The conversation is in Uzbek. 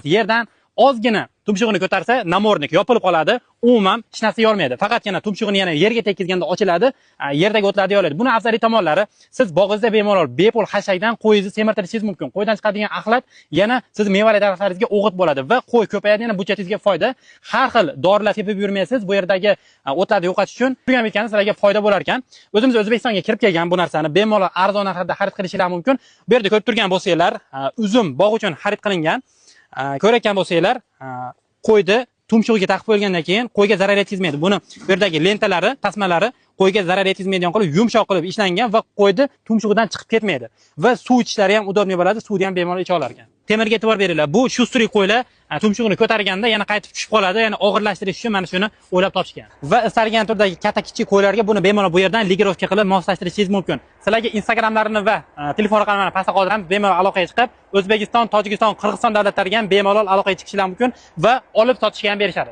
Yerdan ozgina tumshug'ini ko'tarsa, namornik yopilib qoladi, umuman hech narsa yormaydi. Faqatgina tumshug'ini yana yerga tekkizganda ochiladi, yerdagi o'tlarni yoyiladi. Buni afzaliy tomonlari, siz bog'ingizda bemalol bepul hashakdan qo'yingizni semirtirishingiz mumkin. Qo'ydan chiqadigan axlat yana siz mevali daraxtlaringizga o'g'it bo'ladi va qo'y ko'payadi, yana budjetingizga foyda. Har xil dorilar tepib yurmaysiz, bu yerdagi o'tlarni yo'qotish uchun. Tugan bitgani sizlarga foyda bo'lar ekan. O'zimiz O'zbekistonga kirib kelgan bu narsani bemalol arzon narxda xarid qilishingiz mumkin. Bu yerda ko'rib turgan bo'lsanglar, uzum bog' uchun xarid qilingan. Ko'rayotgan bo'lsanglar, qo'yni tumshug'iga taqib qo'yilgandan keyin qo'yga zarar yetkazmaydi. Buni bu yerdagi lentalari, tasmalari qo'yga zarar yetkazmaydigan qilib yumshoq qilib ishlangan va qo'yni tumshug'idan chiqib ketmaydi. Va suv ichishlari ham udobniy bo'ladi, suvni ham bemalol icha olar ekan. Temirga e'tibor beringlar. Bu shustrik qo'ylar tumshug'ini ko'targanda yana qaytib tushib qoladi, yana og'irlashtirish uchun mana shuni o'ylab topishgan. Va istalgan turdagi katta kichik qo'ylarga buni bemalol bu yerdan ligirovka qilib moslashtirishingiz mumkin. Sizlarga Instagramlarini va telefon raqamlarini pastda qoldiramiz. Bemalol aloqaga chiqib, O'zbekiston, Tojikiston, Qirg'iziston davlatlariga ham bemalol aloqaga chiqishingiz mumkin va olib sotishga ham berishadi.